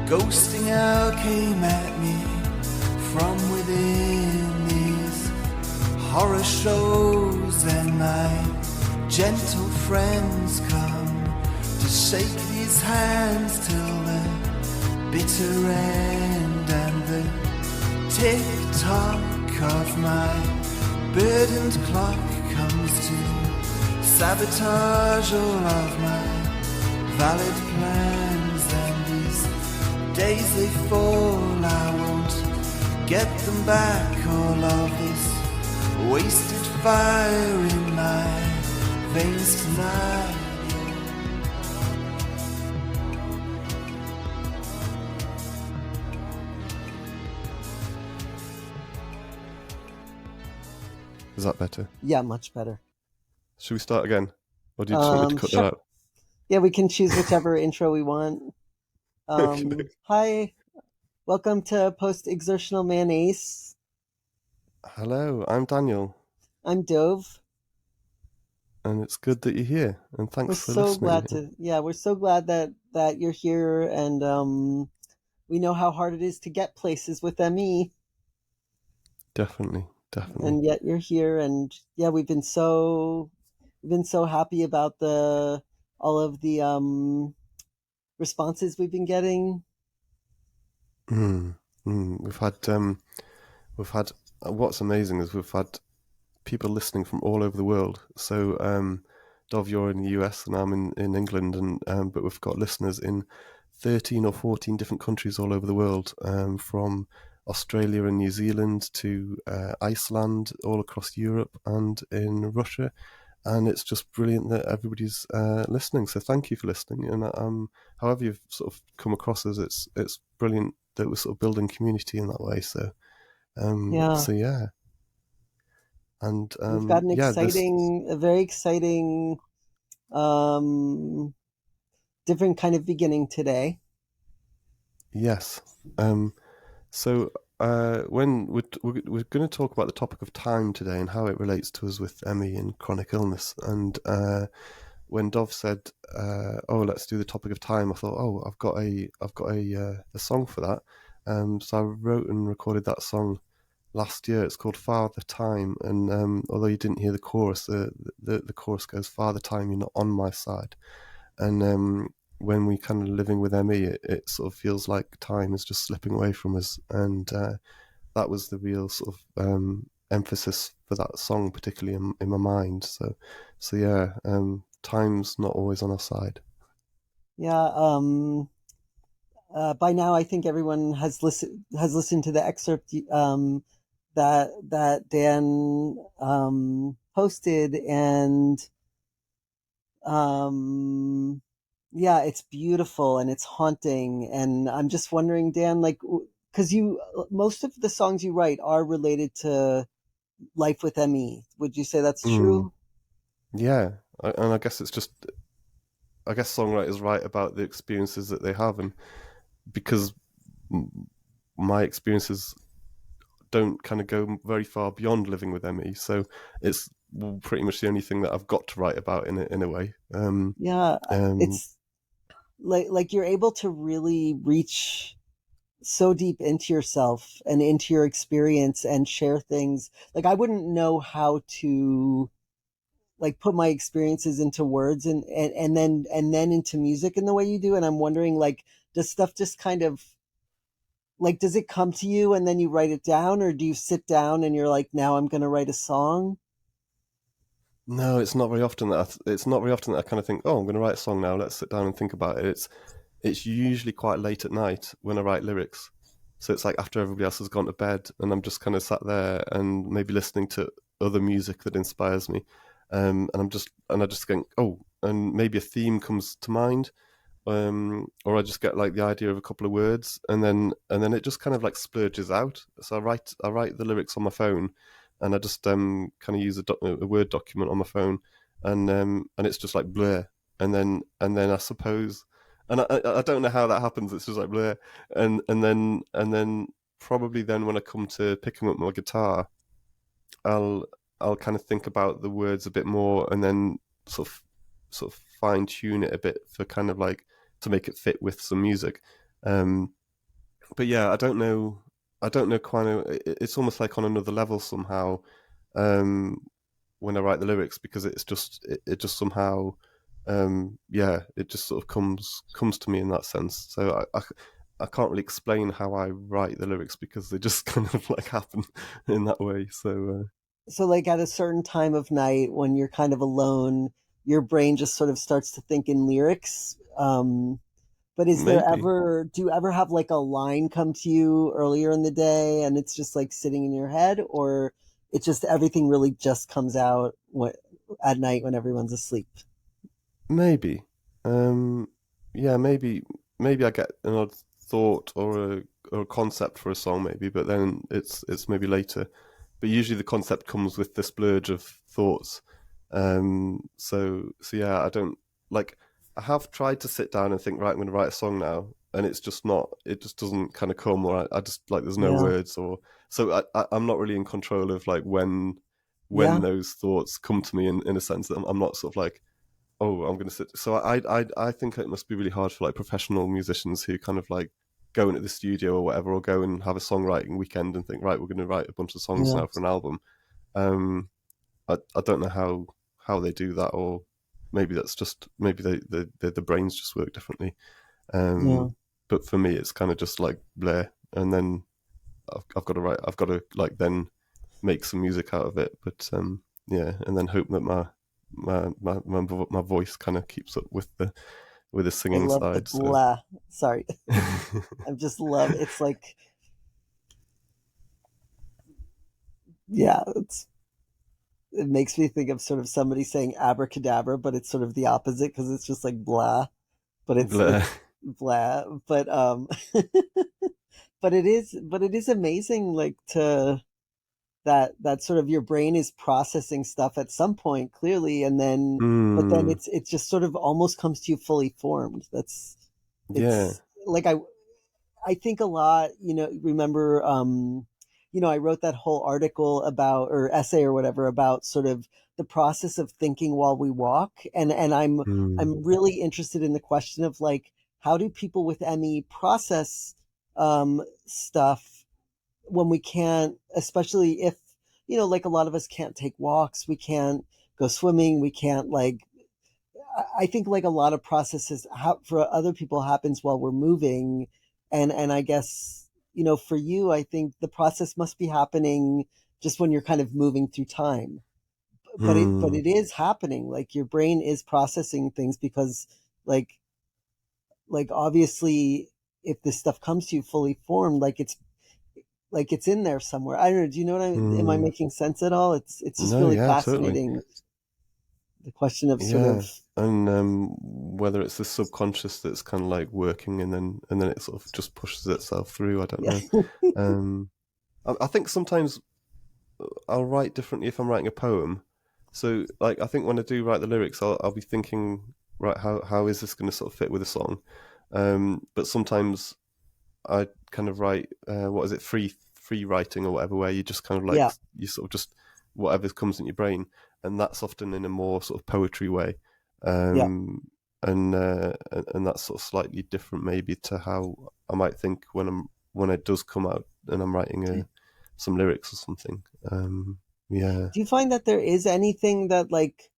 Ghosting out came at me from within these horror shows, and my gentle friends come to shake these hands till the bitter end, and the tick-tock of my burdened clock comes to sabotage all of my valid plans. And these days they fall, I won't get them back. All of this wasted fire in my veins tonight. Is that better? Yeah, much better. Should we start again? Or do you just want me to cut Sure. that out? Yeah, we can choose whichever intro we want. Hi, welcome to Post-Exertional Mayonnaise. Hello, I'm Daniel. I'm Dove. And it's good that you're here. And thanks We're for so listening. we're so glad that you're here, and we know how hard it is to get places with ME. Definitely. And yet you're here, and yeah, we've been so happy about all of the responses we've been getting. We've had what's amazing is we've had people listening from all over the world. So Dov, you're in the US and I'm in England, and but we've got listeners in 13 or 14 different countries all over the world, from Australia and New Zealand to Iceland, all across Europe and in Russia. And it's just brilliant that everybody's listening. So thank you for listening. And however you've sort of come across us, it's brilliant that we're sort of building community in that way. So yeah. And we've got a very exciting, different kind of beginning today. Yes. So when we're going to talk about the topic of time today and how it relates to us with ME and chronic illness. And when Dov said, "Oh, let's do the topic of time," I thought, "Oh, I've got a song for that." So I wrote and recorded that song last year. It's called "Father Time," and although you didn't hear the chorus, the chorus goes, "Father Time, you're not on my side," and when we kind of living with ME, it sort of feels like time is just slipping away from us, and that was the real sort of emphasis for that song, particularly in my mind. So yeah, time's not always on our side. Yeah. By now, I think everyone has listened to the excerpt that Dan posted, and yeah, it's beautiful and it's haunting. And I'm just wondering, Dan, like, because most of the songs you write are related to life with ME. Would you say that's true? Yeah, and I guess songwriters write about the experiences that they have, and because my experiences don't kind of go very far beyond living with ME, so it's pretty much the only thing that I've got to write about in a way. It's like you're able to really reach so deep into yourself and into your experience and share things. Like I wouldn't know how to like put my experiences into words and then into music in the way you do. And I'm wondering, like, does stuff just kind of like, does it come to you and then you write it down, or do you sit down and you're like, now I'm going to write a song? No, it's not very often that I kind of think, oh, I'm going to write a song now. Let's sit down and think about it. It's usually quite late at night when I write lyrics. So it's like after everybody else has gone to bed, and I'm just kind of sat there and maybe listening to other music that inspires me. And I just think, oh, and maybe a theme comes to mind, or I just get like the idea of a couple of words, and then it just kind of like splurges out. So I write the lyrics on my phone, and I just kind of use a Word document on my phone, and it's just like blur, and then I suppose, and I don't know how that happens. It's just like blur, and then probably then when I come to picking up my guitar, I'll kind of think about the words a bit more, and then sort of fine tune it a bit for kind of like to make it fit with some music. but yeah, I don't know kind of. It's almost like on another level somehow. Um, when I write the lyrics because it just somehow yeah, it just sort of comes to me in that sense. So I can't really explain how I write the lyrics because they just kind of like happen in that way. So So like at a certain time of night when you're kind of alone, your brain just sort of starts to think in lyrics. But is there maybe ever, do you ever have like a line come to you earlier in the day and it's just like sitting in your head, or it just everything really just comes out at night when everyone's asleep? maybe um yeah, maybe I get an odd thought or a concept for a song maybe, but then it's maybe later. But usually the concept comes with the splurge of thoughts. So yeah, I don't like. I have tried to sit down and think, right, I'm going to write a song now, and it's just not. It just doesn't kind of come, or I just like there's no Yeah. words, or so I'm not really in control of like when Yeah. those thoughts come to me in a sense that I'm not sort of like, oh, I'm going to sit. So I think it must be really hard for like professional musicians who kind of like go into the studio or whatever, or go and have a songwriting weekend and think, right, we're going to write a bunch of songs Yeah. now for an album. Um, I don't know how they do that, or maybe that's just maybe the brains just work differently. Yeah. But for me, it's kind of just like Blair, and then I've got to write. I've got to like then make some music out of it. But yeah, and then hope that my voice kind of keeps up with the I singing love the side. So blah. Sorry. I just love, it's like, yeah, it makes me think of sort of somebody saying abracadabra, but it's sort of the opposite because it's just like blah, but Blair. it's blah. But but it is amazing, like to that sort of your brain is processing stuff at some point clearly, and then but then Mm, it just sort of almost comes to you fully formed. That's yeah. it's like I think a lot, remember, I wrote that whole article about, or essay or whatever, about sort of the process of thinking while we walk. And Mm, I'm really interested in the question of like, how do people with ME process, stuff when we can't, especially if, like a lot of us can't take walks, we can't go swimming, we can't like, I think like a lot of processes for other people happens while we're moving, and I guess for you, I think the process must be happening just when you're kind of moving through time. But mm, it is happening. Like your brain is processing things because like obviously if this stuff comes to you fully formed, like it's in there somewhere. I don't know. Do you know what am I mm. making sense at all? It's just No, really yeah, totally. fascinating, the question of sort Yeah, of and whether it's the subconscious that's kind of like working, and then it sort of just pushes itself through. I don't yeah know. Um, I think sometimes I'll write differently if I'm writing a poem. So, like, I think when I do write the lyrics, I'll be thinking, right, how is this going to sort of fit with a song? But sometimes I kind of write, what is it, free writing or whatever, where you just kind of like yeah you sort of just whatever comes in your brain, and that's often in a more sort of poetry way, yeah. um, and that's sort of slightly different maybe to how I might think when it does come out and I'm writing some lyrics or something. Yeah. Do you find that there is anything that like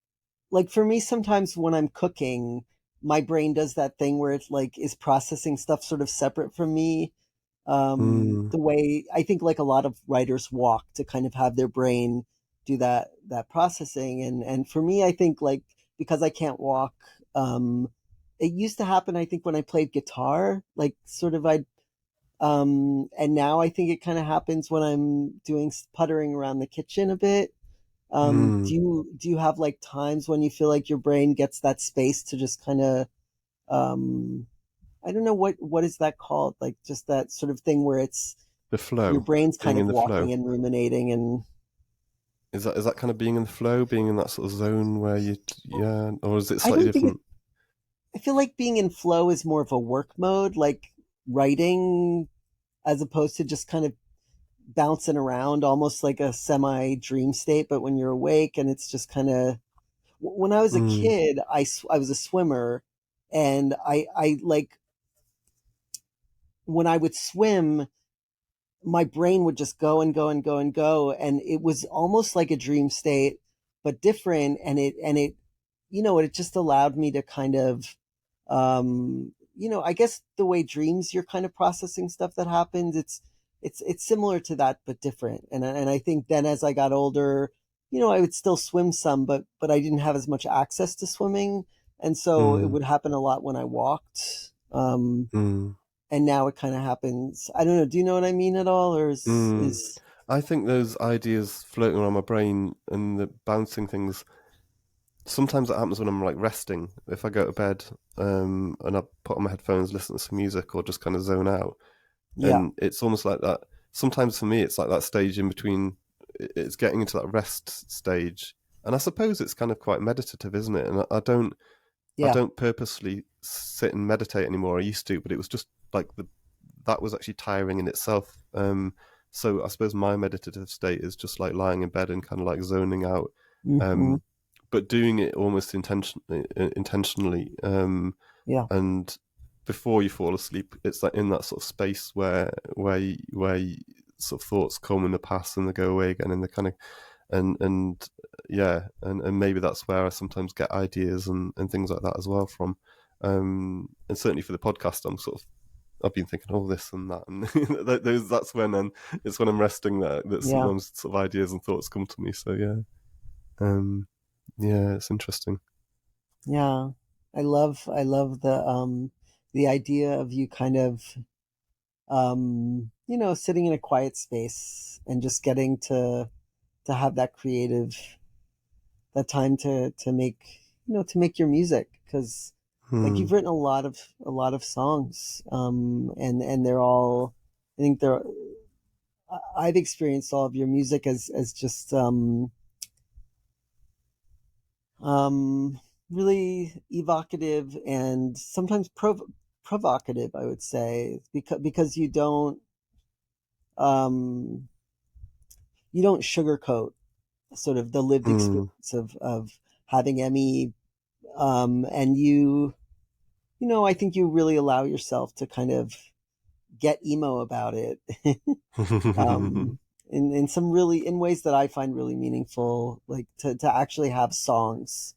for me sometimes when I'm cooking, my brain does that thing where it's like is processing stuff sort of separate from me. Mm, The way I think like a lot of writers walk to kind of have their brain do that processing, and for me I think like because I can't walk, it used to happen I think when I played guitar, like sort of and now I think it kind of happens when I'm doing puttering around the kitchen a bit. mm. Do you have like times when you feel like your brain gets that space to just kind of, um, I don't know what is that called? Like just that sort of thing where it's The your flow, brain's being kind in of the walking flow. and ruminating, and Is that kind of being in the flow, being in that sort of zone where you, yeah, or is it I slightly don't think it. different? I feel like being in flow is more of a work mode, like writing, as opposed to just kind of bouncing around, almost like a semi dream state. But when you're awake, and it's just kind of when I was a Mm, kid, I was a swimmer, and I like when I would swim, my brain would just go and go and go and go, and it was almost like a dream state, but different. And it it just allowed me to kind of, I guess the way dreams, you're kind of processing stuff that happens. It's similar to that, but different. And I think then as I got older, I would still swim some, but I didn't have as much access to swimming, and so it Mm, would happen a lot when I walked. mm, And now it kind of happens. I don't know. Do you know what I mean at all, or mm. is I think those ideas floating around my brain and the bouncing things, sometimes it happens when I'm like resting. If I go to bed and I put on my headphones, listen to some music, or just kind of zone out, yeah, and it's almost like that. Sometimes for me, it's like that stage in between. It's getting into that rest stage, and I suppose it's kind of quite meditative, isn't it? And I yeah, don't purposely sit and meditate anymore. I used to, but it was just like that was actually tiring in itself. So I suppose my meditative state is just like lying in bed and kind of like zoning out, hmm, um, but doing it almost intentionally. yeah, And before you fall asleep, it's like in that sort of space where sort of thoughts come in the past and they go away again, and they kind of and yeah, and maybe that's where I sometimes get ideas and things like that as well from. And certainly for the podcast, I've been thinking all this and that, and that's when it's when I'm resting that yeah, sometimes sort of ideas and thoughts come to me. So um, yeah, it's interesting. yeah. I love the idea of you kind of, sitting in a quiet space and just getting to have that creative, that time to make, to make your music, because like Hmm. you've written a lot of songs, and they're all, I think they're, I've experienced all of your music as just, um, really evocative and sometimes provocative, I would say, because um, you don't sugarcoat sort of the lived Hmm. experience of having Emmy, and I think you really allow yourself to kind of get emo about it, um, in some really, in ways that I find really meaningful, like to actually have songs,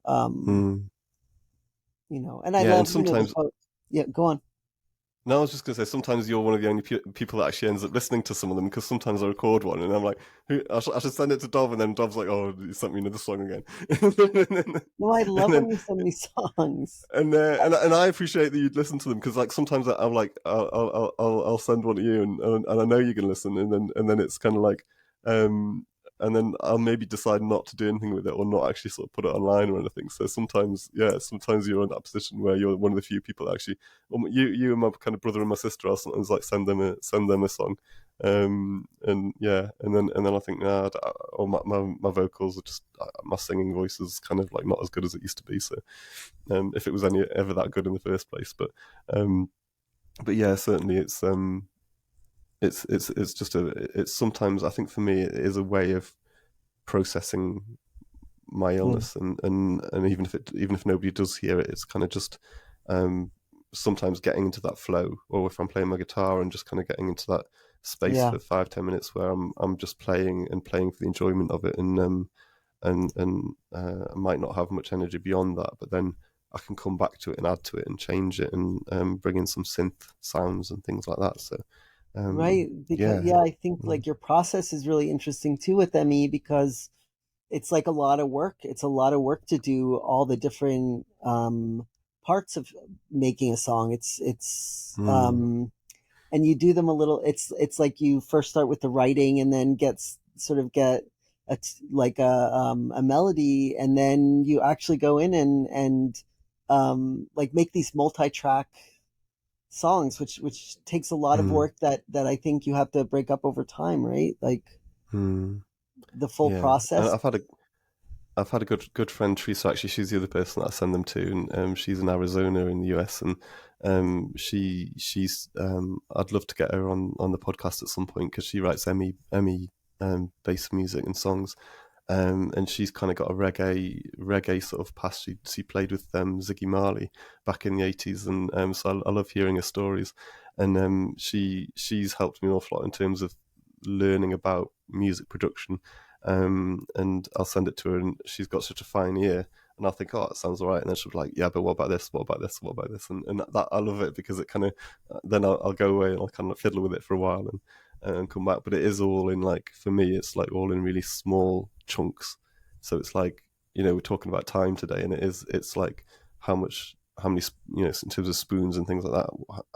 um, Hmm. and I Yeah, and love, the sometimes quote. Yeah, go on. no, I was just gonna say sometimes you're one of the only people that actually ends up listening to some of them because sometimes I record one and I'm like, I should send it to Dov, and then Dov's like, oh, you sent me another song again, No, I and love then when you send me songs. and I appreciate that you'd listen to them because like sometimes I'm like I'll send one to you and I know you can listen, and then it's kind of like um and then I'll maybe decide not to do anything with it or not actually sort of put it online or anything. So sometimes you're in that position where you're one of the few people that actually, you and my kind of brother and my sister are sometimes like send them a song, and yeah, and then I think or my vocals are just my singing voice is kind of like not as good as it used to be. So if it was any ever that good in the first place. Um, but yeah, certainly it's just it's sometimes I think for me it is a way of processing my Yeah, illness, and even if nobody does hear it, it's kind of just um, sometimes getting into that flow, or if I'm playing my guitar and just kind of getting into that space yeah, for 5-10 minutes where I'm just playing and playing for the enjoyment of it, and I might not have much energy beyond that, but then I can come back to it and add to it and change it and bring in some synth sounds and things like that. So right. Because yeah, yeah, I think mm, like your process is really interesting too with ME, because it's like a lot of work. It's a lot of work to do all the different, parts of making a song. mm, And you do them a little. It's like you first start with the writing, and then get like a melody, and then you actually go in and like make these multi-track songs, which takes a lot of mm, work that I think you have to break up over time, right? Like mm, the full yeah. And process. I've had a good friend, Teresa. Actually, she's the other person that I send them to, and she's in Arizona in the US, and she's I'd love to get her on the podcast at some point because she writes Emmy based music and songs, And she's kind of got a reggae sort of past. She played with Ziggy Marley back in the 80s, and so I love hearing her stories. And she's helped me an awful lot in terms of learning about music production. And I'll send it to her, and she's got such a fine ear. And I'll think, oh, it sounds all right. And then she'll be like, yeah, but what about this? What about this? What about this? And that I love it, because it kind of, then I'll go away and I'll kind of fiddle with it for a while and come back. But it is all in, like, for me, it's like all in really small chunks. So it's like, we're talking about time today, and it's like how many, in terms of spoons and things like that,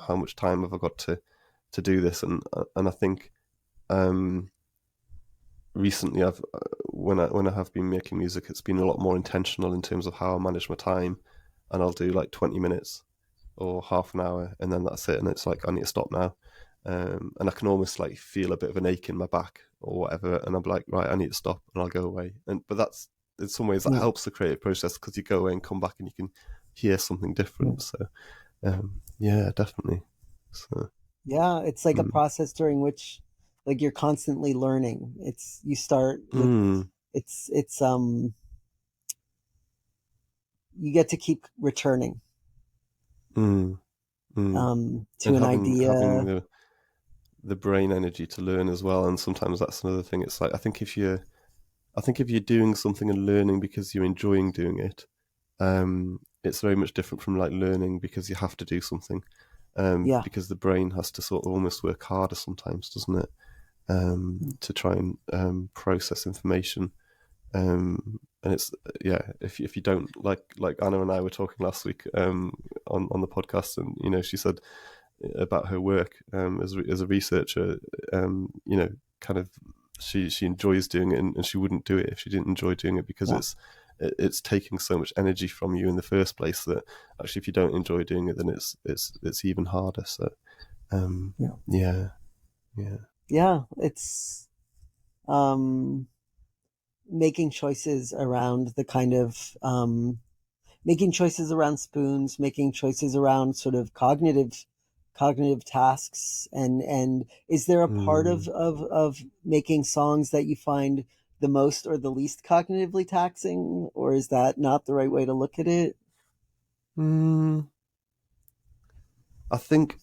how much time have I got to do this? And I think, recently when I have been making music, it's been a lot more intentional in terms of how I manage my time, and I'll do like 20 minutes or half an hour, and then that's it, and it's like, I need to stop now. And I can almost like feel a bit of an ache in my back or whatever, and I'm like, right, I need to stop, and I'll go away. But that's, in some ways, that helps the creative process, because you go away and come back and you can hear something different. So yeah, definitely. So yeah, it's like a process during which, like, you're constantly learning. You start with it's you get to keep returning to and an idea. having the brain energy to learn as well. And sometimes that's another thing. It's like, I think if you're doing something and learning because you're enjoying doing it, it's very much different from like learning because you have to do something. Because the brain has to sort of almost work harder sometimes, doesn't it? To try and process information. And it's, if you don't, like Anna and I were talking last week on the podcast, and she said about her work as a researcher, kind of she enjoys doing it, and she wouldn't do it if she didn't enjoy doing it, because it's taking so much energy from you in the first place, that actually if you don't enjoy doing it, then it's even harder. So It's making choices around the kind of making choices around spoons, making choices around sort of cognitive tasks, and is there a part of making songs that you find the most or the least cognitively taxing, or is that not the right way to look at it? I think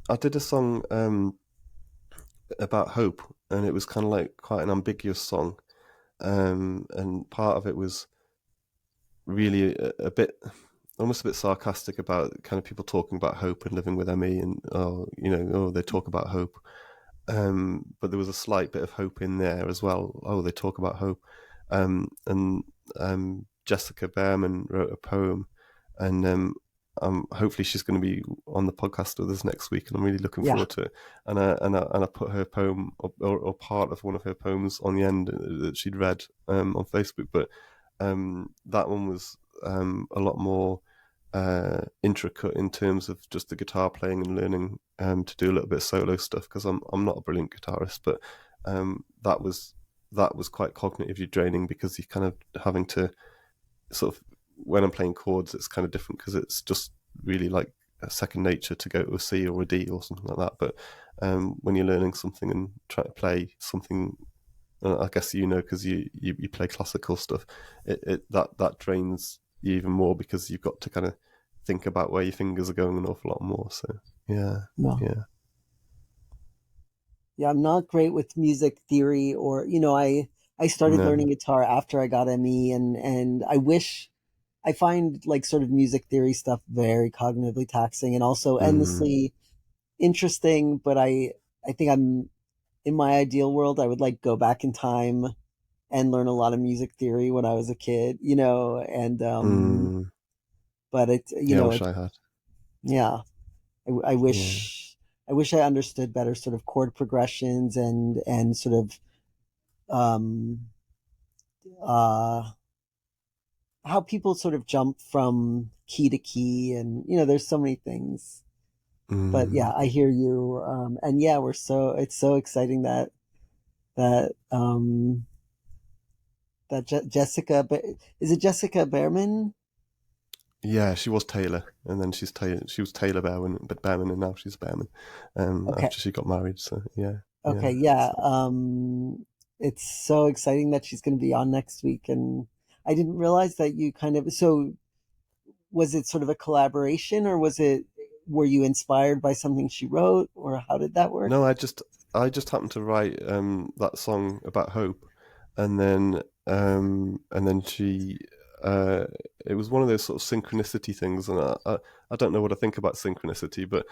I did a song about hope, and it was kind of like quite an ambiguous song, and part of it was really a bit, almost a bit sarcastic about kind of people talking about hope and living with ME, and they talk about hope, but there was a slight bit of hope in there as well. They talk about hope, and Jessica Behrman wrote a poem, and hopefully she's going to be on the podcast with us next week, and I'm really looking forward to it. And I put her poem, or part of one of her poems, on the end that she'd read on Facebook. But that one was a lot more intricate in terms of just the guitar playing and learning to do a little bit of solo stuff, because I'm not a brilliant guitarist, but that was quite cognitively draining, because you're kind of having to sort of, when I'm playing chords, it's kind of different, because it's just really like a second nature to go to a C or a D or something like that. But when you're learning something and trying to play something, I guess because you play classical stuff, that drains you even more, because you've got to kind of think about where your fingers are going an awful lot more. So I'm not great with music theory, or I started learning guitar after I got ME, and I find like sort of music theory stuff very cognitively taxing, and also endlessly interesting. But I think I'm, in my ideal world, I would like go back in time and learn a lot of music theory when I was a kid, and but it's I wish I had. I wish I understood better sort of chord progressions and sort of how people sort of jump from key to key, and there's so many things. But I hear you, and it's so exciting that Jessica, but is it Jessica Behrman? Yeah, she was Taylor, and then she was Taylor Behrman, and now she's Behrman. After she got married, so yeah. Okay, yeah. It's so exciting that she's going to be on next week. And I didn't realize that you kind of, so was it sort of a collaboration, or were you inspired by something she wrote, or how did that work? No, I just happened to write that song about hope, and then she uh, it was one of those sort of synchronicity things, and I don't know what I think about synchronicity, but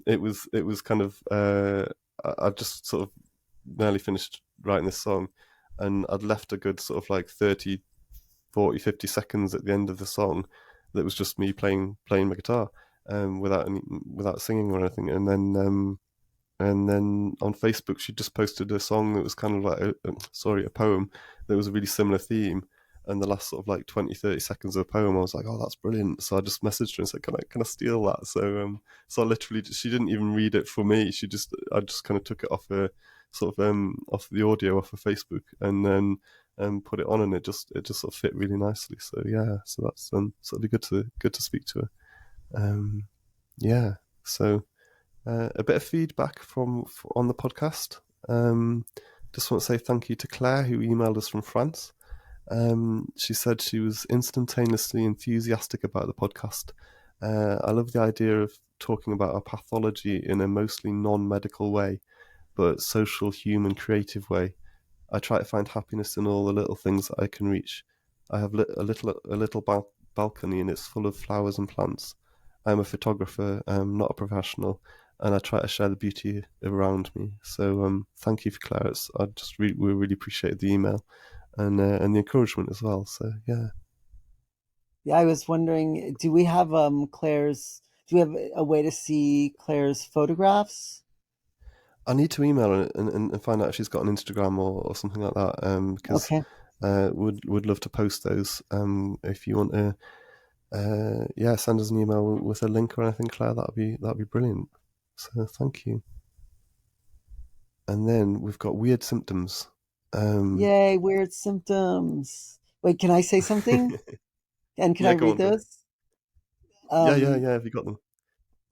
it was kind of I just sort of nearly finished writing this song, and I'd left a good sort of like 30, 40, 50 seconds at the end of the song that was just me playing my guitar, without singing or anything, and then on Facebook, she just posted a song that was kind of like a poem that was a really similar theme. And the last sort of like 20, 30 seconds of a poem, I was like, oh, that's brilliant. So I just messaged her and said, can I steal that? So I literally, she didn't even read it for me. I just kind of took it off her, sort of, off the audio off of Facebook, and then put it on, and it just sort of fit really nicely. So yeah, so that's sort of good to speak to her. Yeah. So a bit of feedback on the podcast. Just want to say thank you to Claire, who emailed us from France. She said she was instantaneously enthusiastic about the podcast. I love the idea of talking about our pathology in a mostly non-medical way, but social, human, creative way. I try to find happiness in all the little things that I can reach. I have a little balcony, and it's full of flowers and plants. I'm a photographer, not a professional, and I try to share the beauty around me. So thank you for Claire. We really appreciate the email, and the encouragement as well. So yeah, Yeah, I was wondering, do we have Claire's? Do we have a way to see Claire's photographs? I need to email her and find out if she's got an Instagram or something like that. Because Okay. would love to post those. If you want to, yeah, send us an email with a link or anything, Claire. That'd be brilliant. So thank you. And then we've got weird symptoms. Um, Yay, weird symptoms. Wait, can I say something? And can I yeah, go read on, go. those? Yeah, yeah, Um, yeah. Have you got them?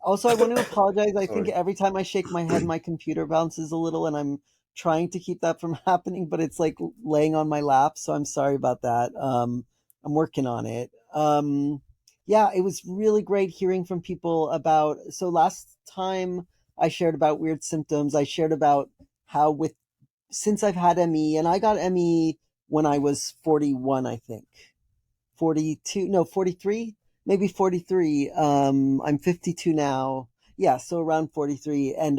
Also, I want to apologize. I think Sorry. every time I shake my head, my computer bounces a little, and I'm trying to keep that from happening, but it's like laying on my lap. So I'm sorry about that. I'm working on it. Yeah, it was really great hearing from people about. So last time I shared about weird symptoms, I shared about how since I've had ME, and I got ME when I was 41, I think. 42, no, 43, maybe 43. I'm 52 now. Yeah, so around 43. And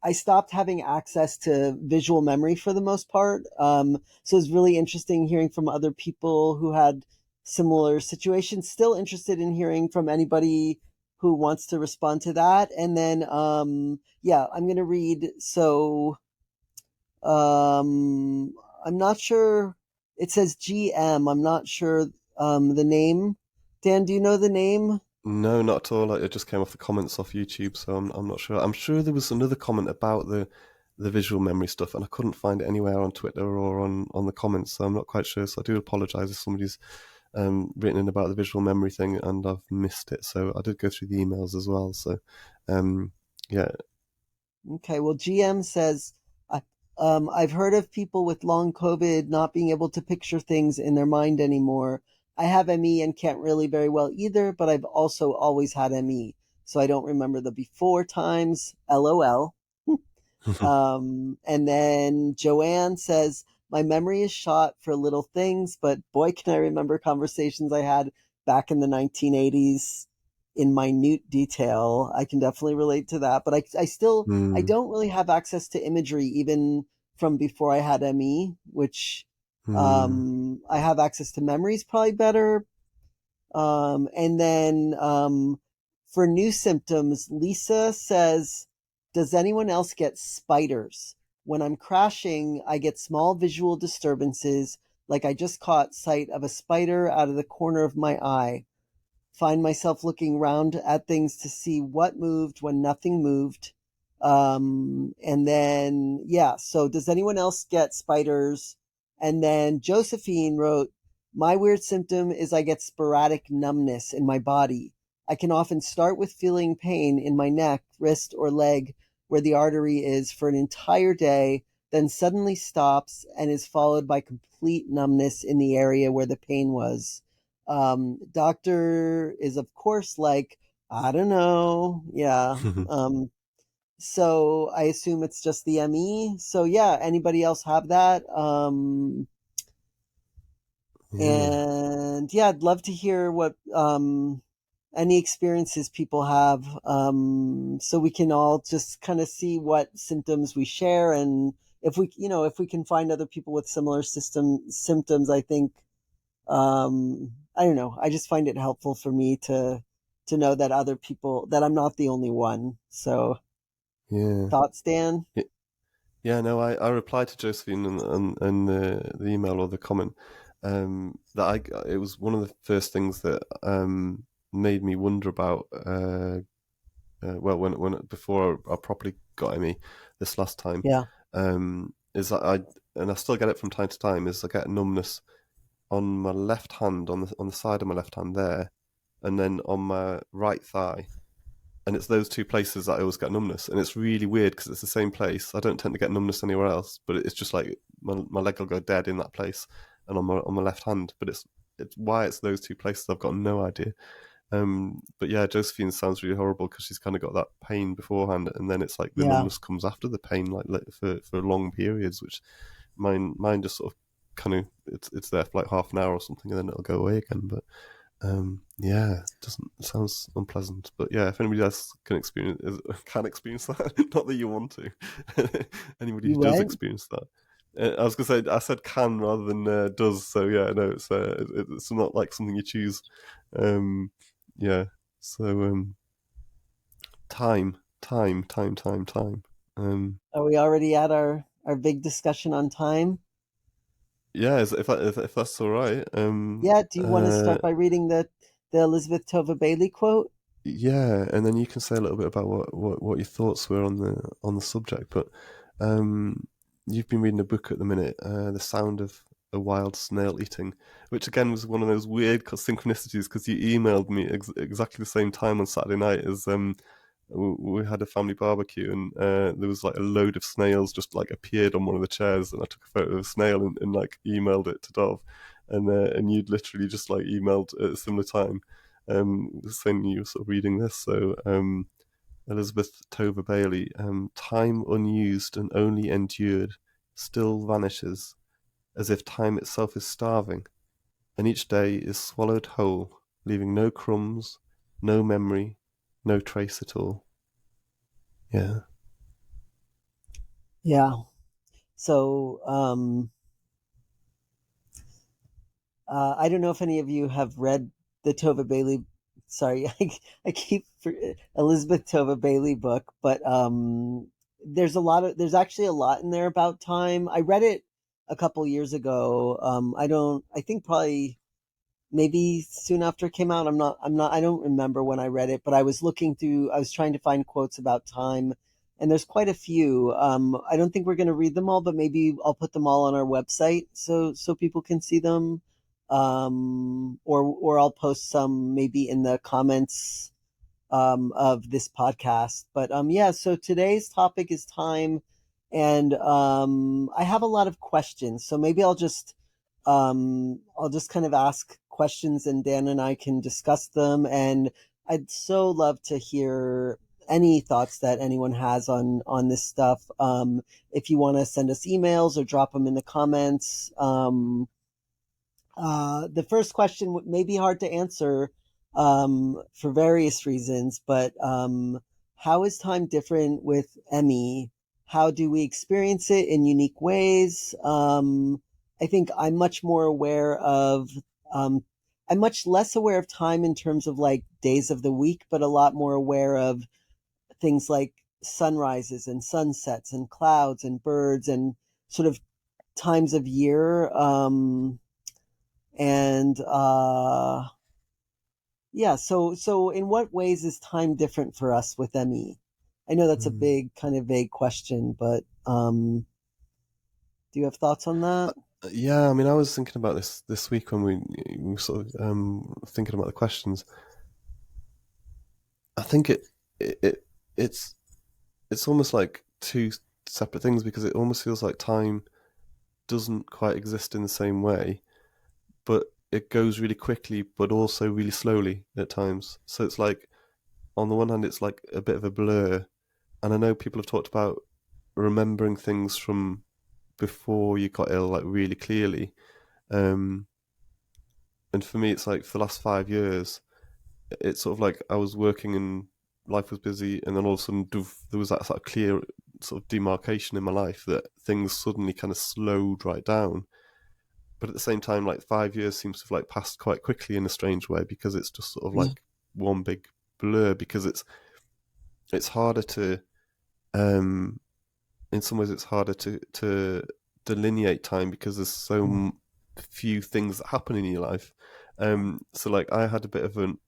I stopped having access to visual memory for the most part. So it's really interesting hearing from other people who had similar situations. Still interested in hearing from anybody who wants to respond to that. And then yeah, I'm going to read. So I'm not sure. It says GM. I'm not sure the name. Dan, do you know the name? No, not at all. Like, it just came off the comments off YouTube, so I'm not sure. I'm sure there was another comment about the visual memory stuff, and I couldn't find it anywhere on Twitter or on the comments, so I'm not quite sure. So I do apologise if somebody's written in about the visual memory thing and I've missed it. So I did go through the emails as well. So yeah. Okay, well, GM says, I've heard of people with long COVID not being able to picture things in their mind anymore. I have ME and can't really very well either, but I've also always had ME. So I don't remember the before times. LOL. And then Joanne says, my memory is shot for little things, but boy, can I remember conversations I had back in the 1980s in minute detail. I can definitely relate to that, but I Hmm. don't really have access to imagery even from before I had ME, which, Hmm. I have access to memories probably better. And then for new symptoms, Lisa says, does anyone else get spiders? When I'm crashing, I get small visual disturbances, like I just caught sight of a spider out of the corner of my eye. Find myself looking round at things to see what moved when nothing moved. And then, yeah, so does anyone else get spiders? And then Josephine wrote, my weird symptom is I get sporadic numbness in my body. I can often start with feeling pain in my neck, wrist, or leg where the artery is for an entire day, then suddenly stops and is followed by complete numbness in the area where the pain was. Doctor is, of course, like, I don't know. Yeah. So I assume it's just the ME. So yeah, anybody else have that? Yeah. And yeah, I'd love to hear what any experiences people have, so we can all just kind of see what symptoms we share, and if we, if we can find other people with similar symptoms, I think, I don't know, I just find it helpful for me to know that other people, that I'm not the only one. So Yeah. thoughts, Dan? Yeah, no, I replied to Josephine and the email or the comment, that it was one of the first things that made me wonder about, well, when before I properly got ME this last time, Yeah. is that and I still get it from time to time, is I get numbness on my left hand, on the side of my left hand there, and then on my right thigh. And it's those two places that I always get numbness, and it's really weird because it's the same place. I don't tend to get numbness anywhere else, but it's just like my leg will go dead in that place, and on my left hand. But it's why it's those two places. I've got no idea. But yeah, Josephine sounds really horrible because she's kind of got that pain beforehand, and then it's like the Yeah. numbness comes after the pain, like for long periods. Which mine just sort of kind of it's there for like half an hour or something, and then it'll go away again. But yeah, it sounds unpleasant, but yeah, if anybody else can experience that, not that you want to, anybody You who does what? experience that, I was gonna say I said can rather than does, so yeah, no, it's not like something you choose, um, yeah, so time, Are we already at our big discussion on time? yeah, if that's all right, Yeah, do you want to start by reading the Elizabeth Tova Bailey quote? yeah, and then you can say a little bit about what your thoughts were on the subject. But you've been reading a book at the minute, "The Sound of a Wild Snail Eating," which again was one of those weird synchronicities because you emailed me exactly the same time on Saturday night as we had a family barbecue, and there was like a load of snails just like appeared on one of the chairs, and I took a photo of a snail and like emailed it to Dov, and you'd literally just like emailed at a similar time, saying you were sort of reading this. So Elizabeth Tova Bailey, time unused and only endured still vanishes, as if time itself is starving, and each day is swallowed whole, leaving no crumbs, no memory, no trace at all. Yeah. Yeah. So, I don't know if any of you have read the Tova Bailey. Sorry, I keep Elizabeth Tova Bailey book, but there's actually a lot in there about time. I read it a couple years ago. I think probably maybe soon after it came out. I don't remember when I read it, but I was trying to find quotes about time, and there's quite a few. I don't think we're going to read them all, but maybe I'll put them all on our website so people can see them. Or I'll post some maybe in the comments of this podcast. But yeah, so today's topic is time, and I have a lot of questions. So maybe I'll just kind of ask questions, and Dan and I can discuss them. And I'd so love to hear any thoughts that anyone has on this stuff. If you want to send us emails or drop them in the comments. The first question may be hard to answer for various reasons, but how is time different with Emmy? How do we experience it in unique ways? I think um, I'm much less aware of time in terms of like days of the week, but a lot more aware of things like sunrises and sunsets and clouds and birds and sort of times of year. And yeah, so in what ways is time different for us with ME? I know that's a Mm. big kind of vague question, but do you have thoughts on that? Yeah, I mean, I was thinking about this week when we were sort of thinking about the questions. I think it it's almost like separate things, because it almost feels like time doesn't quite exist in the same way, but it goes really quickly, but also really slowly at times. So it's like, on the one hand, it's like a bit of a blur. And I know people have talked about remembering things from before you got ill, like really clearly. Um, and for me, it's like for the last 5 years, it's sort of like I was working and life was busy, and then all of a sudden, there was that sort of clear sort of demarcation in my life that things suddenly kind of slowed right down. But at the same time, like 5 years seems to have like passed quite quickly in a strange way, because it's just sort of Yeah. like one big blur. Because it's harder to um in some ways it's harder to delineate time, because there's so few things that happen in your life. So like I had a bit of an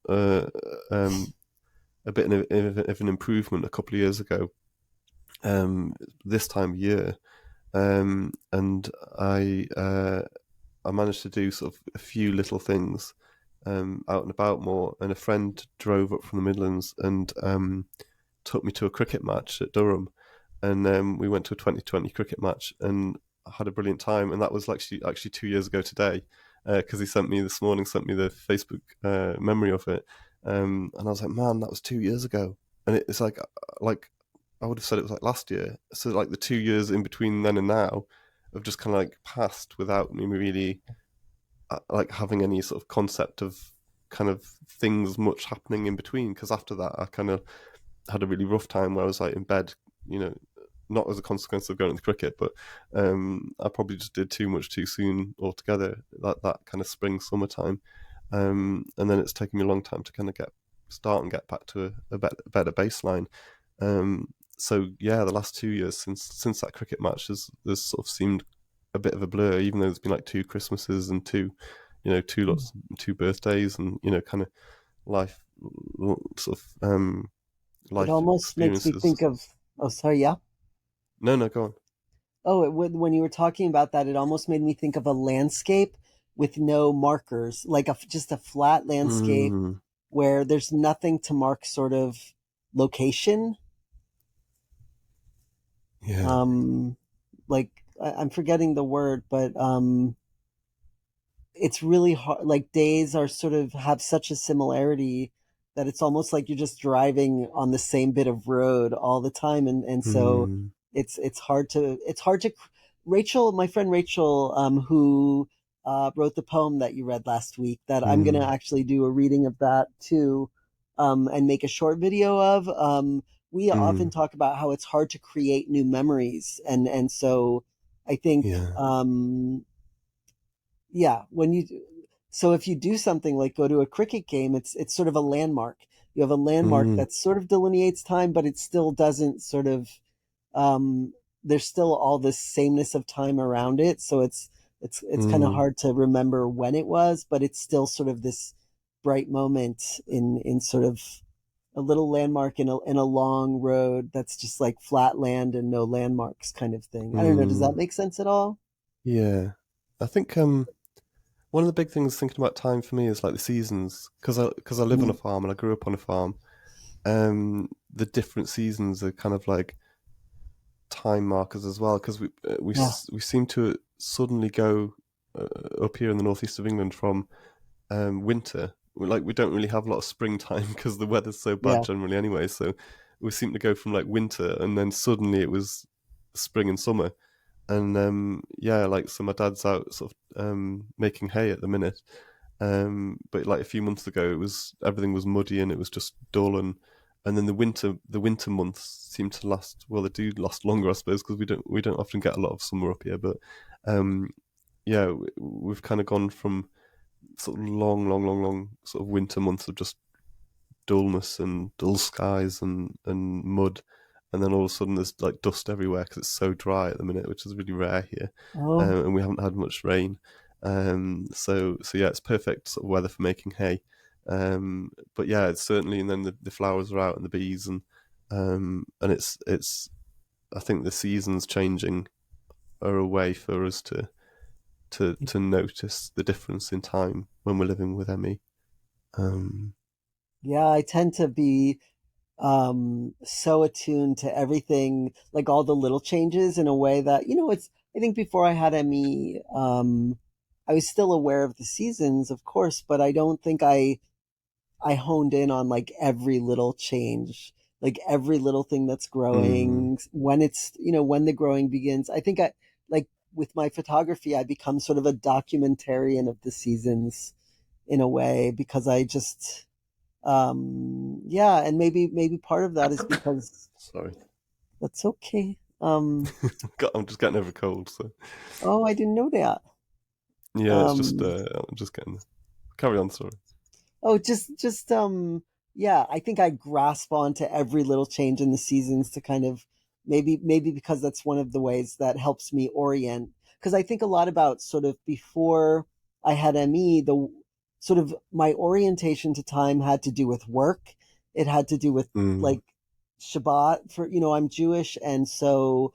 improvement a couple of years ago, this time of year, and I managed to do sort of a few little things, out and about more. And a friend drove up from the Midlands and took me to a cricket match at Durham, and we went to a 2020 cricket match and had a brilliant time. And that was actually 2 years ago today, because he sent me the Facebook memory of it, and I was like, man, that was 2 years ago. And it's like I would have said it was like last year. So like the 2 years in between then and now have just kind of like passed without me really like having any sort of concept of kind of things much happening in between. Because after that, I kind of had a really rough time where I was like in bed, you know, not as a consequence of going to cricket, but I probably just did too much too soon altogether. That kind of spring summertime, and then it's taken me a long time to kind of start and get back to a better baseline. So yeah, the last 2 years since that cricket match has sort of seemed a bit of a blur, even though there's been like two Christmases and two birthdays, and kind of life sort of It life almost makes me think experiences. of. Oh, sorry. Yeah. No, go on. Oh, when you were talking about that, it almost made me think of a landscape with no markers, like just a flat landscape Mm, where there's nothing to mark sort of location. yeah. Um, like I'm forgetting the word, but it's really hard. Like days are sort of have such a similarity that it's almost like you're just driving on the same bit of road all the time, and so Mm, it's hard to. Rachel, my friend Rachel, who wrote the poem that you read last week, that I'm gonna mm, actually do a reading of that too, and make a short video of. We often mm, talk about how it's hard to create new memories, and so I think yeah. yeah, so if you do something like go to a cricket game, it's sort of a landmark. You have a landmark Mm, that sort of delineates time, but it still doesn't sort of um there's still all this sameness of time around it, so it's kind of mm, hard to remember when it was, but it's still sort of this bright moment in sort of a little landmark in a long road that's just like flat land and no landmarks kind of thing. I don't know, does that mm, make sense at all? yeah. I think one of the big things thinking about time for me is like the seasons, because I live on a Mm, farm and I grew up on a farm. The different seasons are kind of like time markers as well, because yeah, we seem to suddenly go up here in the northeast of England from winter. We don't really have a lot of springtime because the weather's so bad yeah. generally anyway. So we seem to go from like winter, and then suddenly it was spring and summer. And yeah, like so my dad's out sort of making hay at the minute. But like a few months ago, everything was muddy and it was just dull. And then the winter months seem to last. Well, they do last longer, I suppose, because we don't often get a lot of summer up here. But um, yeah, we've kind of gone from sort of long, long, long, long sort of winter months of just dullness and dull skies and mud, and then all of a sudden there's like dust everywhere because it's so dry at the minute, which is really rare here, Oh, and we haven't had much rain. So yeah, it's perfect sort of weather for making hay. But yeah, it's certainly, and then the flowers are out and the bees, and it's I think the seasons changing are a way for us to notice the difference in time when we're living with Emmy. Um, yeah, I tend to be. so attuned to everything, like all the little changes in a way that, it's, I think before I had ME, I was still aware of the seasons, of course, but I don't think I honed in on like every little change, like every little thing that's Mm, growing, when it's, when the growing begins. I think I, like with my photography, I become sort of a documentarian of the seasons in a way, because I just, yeah, and maybe part of that is because sorry. that's okay. I'm just getting over a cold, so Oh, I didn't know that. yeah, it's just Um, I'm just getting. Carry on, sorry. Oh, yeah, I think I grasp onto every little change in the seasons to kind of, maybe because that's one of the ways that helps me orient. Because I think a lot about sort of before I had ME, the sort of my orientation to time had to do with work. It had to do with Mm, like Shabbat for, I'm Jewish. And so,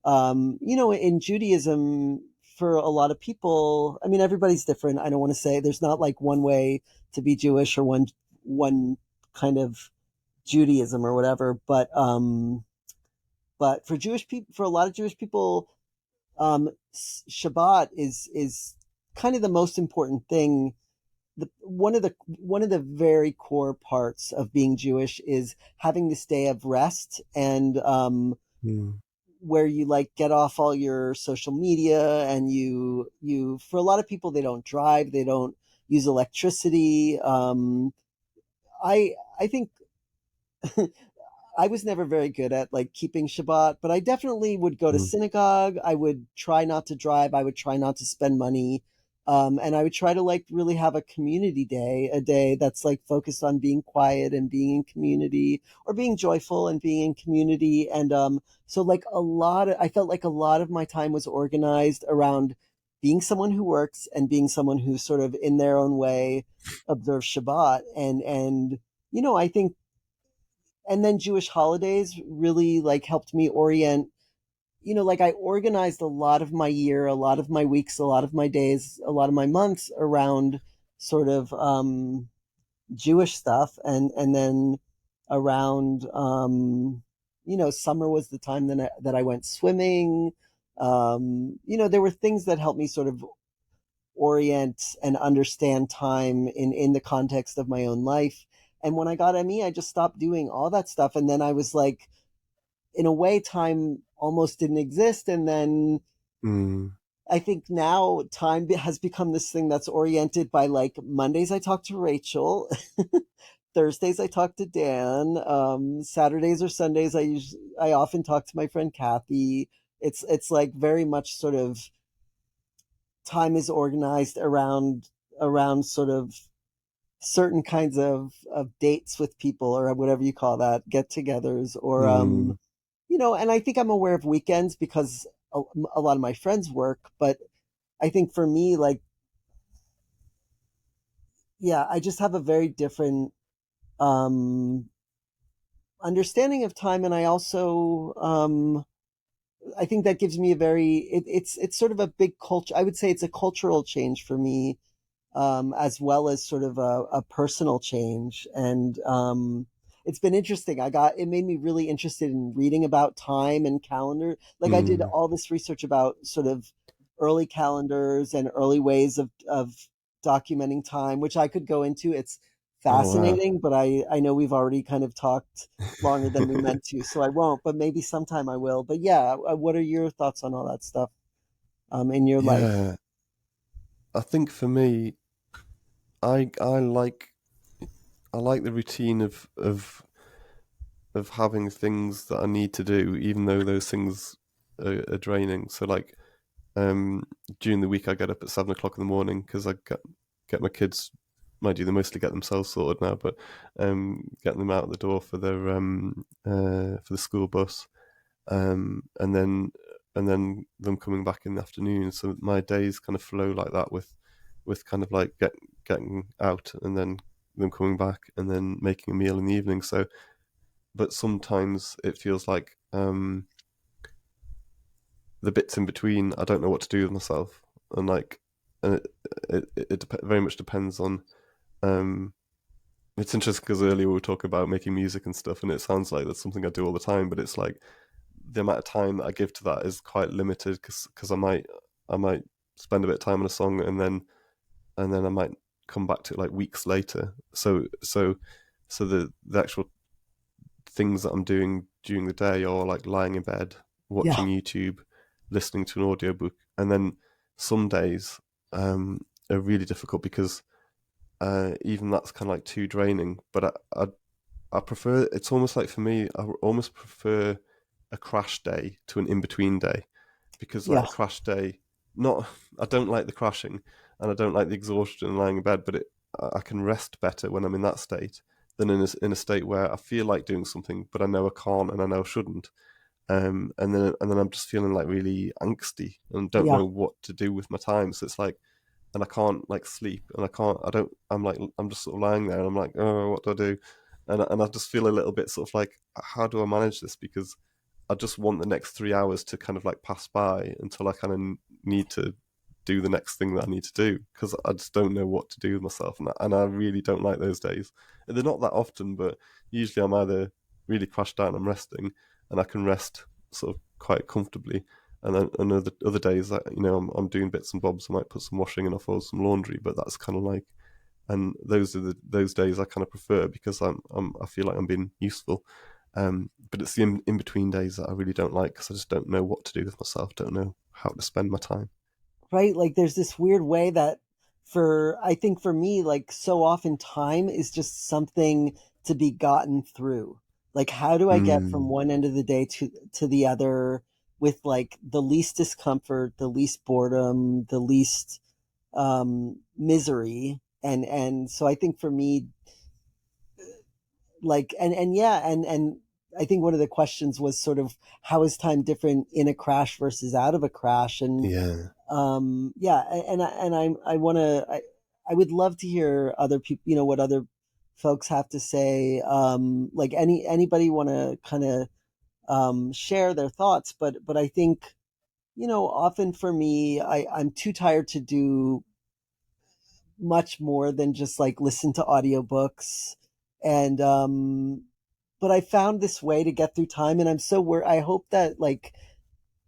in Judaism, for a lot of people, I mean, everybody's different. I don't want to say there's not like one way to be Jewish or one kind of Judaism or whatever. But for Jewish people, for a lot of Jewish people, Shabbat is kind of the most important thing. One of the very core parts of being Jewish is having this day of rest, and mm, where you like get off all your social media, and you for a lot of people, they don't drive, they don't use electricity. I think I was never very good at like keeping Shabbat, but I definitely would go to mm, synagogue. I would try not to drive. I would try not to spend money. And I would try to like really have a community day, a day that's like focused on being quiet and being in community, or being joyful and being in community. And so like I felt like a lot of my time was organized around being someone who works and being someone who sort of in their own way observes Shabbat. And I think, and then Jewish holidays really like helped me orient, like I organized a lot of my year, a lot of my weeks, a lot of my days, a lot of my months around sort of Jewish stuff. And then around summer was the time that I went swimming. There were things that helped me sort of orient and understand time in the context of my own life. And when I got ME, I just stopped doing all that stuff. And then I was like, in a way, time almost didn't exist. And then mm. I think now time has become this thing that's oriented by like Mondays I talk to Rachel, Thursdays I talk to Dan, Saturdays or Sundays I often talk to my friend Kathy. It's like very much sort of time is organized around sort of certain kinds of dates with people, or whatever you call that, get-togethers, or Mm, and I think I'm aware of weekends because a lot of my friends work. But I think for me, like, yeah, I just have a very different um understanding of time. And I also I think that gives me a very it's sort of a big culture. I would say it's a cultural change for me, as well as sort of a personal change. And it's been interesting. It made me really interested in reading about time and calendar. Like I did mm. all this research about sort of early calendars and early ways of documenting time, which I could go into. It's Oh wow. fascinating, but I know we've already kind of talked longer than we meant to, so I won't. But maybe sometime I will. But yeah, what are your thoughts on all that stuff in your life? Yeah, I think for me, I I like the routine of having things that I need to do, even though those things are draining. So like during the week, I get up at 7 o'clock in the morning because I get my kids. Mind you, they mostly get themselves sorted now, but getting them out the door for the school bus, and then them coming back in the afternoon. So my days kind of flow like that with kind of like getting out and then them coming back and then making a meal in the evening. So, but sometimes it feels like the bits in between, I don't know what to do with myself, and like, and it very much depends on um It's interesting because earlier we were talking about making music and stuff, and it sounds like that's something I do all the time. But it's like the amount of time that I give to that is quite limited because I might spend a bit of time on a song and then I might come back to it like weeks later. So the actual things that I'm doing during the day are like lying in bed, Yeah, watching YouTube, listening to an audiobook, and then some days are really difficult because even that's kind of like too draining. But I prefer. It's almost like for me, I almost prefer a crash day to an in between day because like yeah, a crash day, not I don't like the crashing and I don't like the exhaustion and lying in bed, but I can rest better when I'm in that state than in a state where I feel like doing something, but I know I can't and I know I shouldn't. And then I'm just feeling like really angsty and don't yeah. know what to do with my time. So it's like, and I can't like sleep, and I don't, I'm just sort of lying there, and I'm like, oh, what do I do? And I just feel a little bit sort of like, how do I manage this? Because I just want the next 3 hours to kind of like pass by until I kind of need to do the next thing that I need to do because I just don't know what to do with myself, and I really don't like those days. And they're not that often, but usually I'm either really crashed out and I'm resting, and I can rest sort of quite comfortably. And then other days that I'm doing bits and bobs. I might put some washing in or fold some laundry, but that's kind of like, and those are those days I kind of prefer because I feel like I'm being useful. But it's the in between days that I really don't like because I just don't know what to do with myself. Don't know how to spend my time. Right? Like there's this weird way that I think for me, like so often time is just something to be gotten through. Like how do I get from Mm. one end of the day to the other with like the least discomfort, the least boredom, the least misery. And so I think for me, like and yeah, and I think one of the questions was sort of how is time different in a crash versus out of a crash. And Yeah. yeah, I want to I would love to hear other people, what other folks have to say. Like anybody want to kind of share their thoughts, but I think often for me, I'm too tired to do much more than just like listen to audiobooks. And but I found this way to get through time, and I'm so worried. I hope that like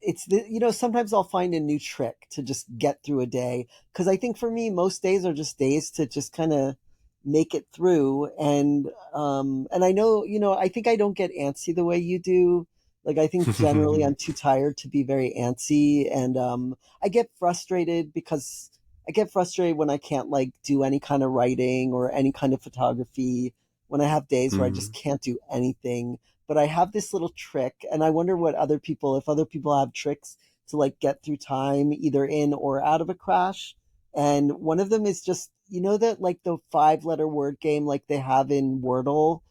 it's the sometimes I'll find a new trick to just get through a day, because I think for me most days are just days to just kind of make it through. And I know, I think I don't get antsy the way you do. Like I think generally I'm too tired to be very antsy. And I get frustrated because I get frustrated when I can't like do any kind of writing or any kind of photography, when I have days where I just Mm. can't do anything. But I have this little trick, and I wonder what if other people have tricks to like get through time either in or out of a crash. And one of them is just, that like the 5 letter word game like they have in Wordle,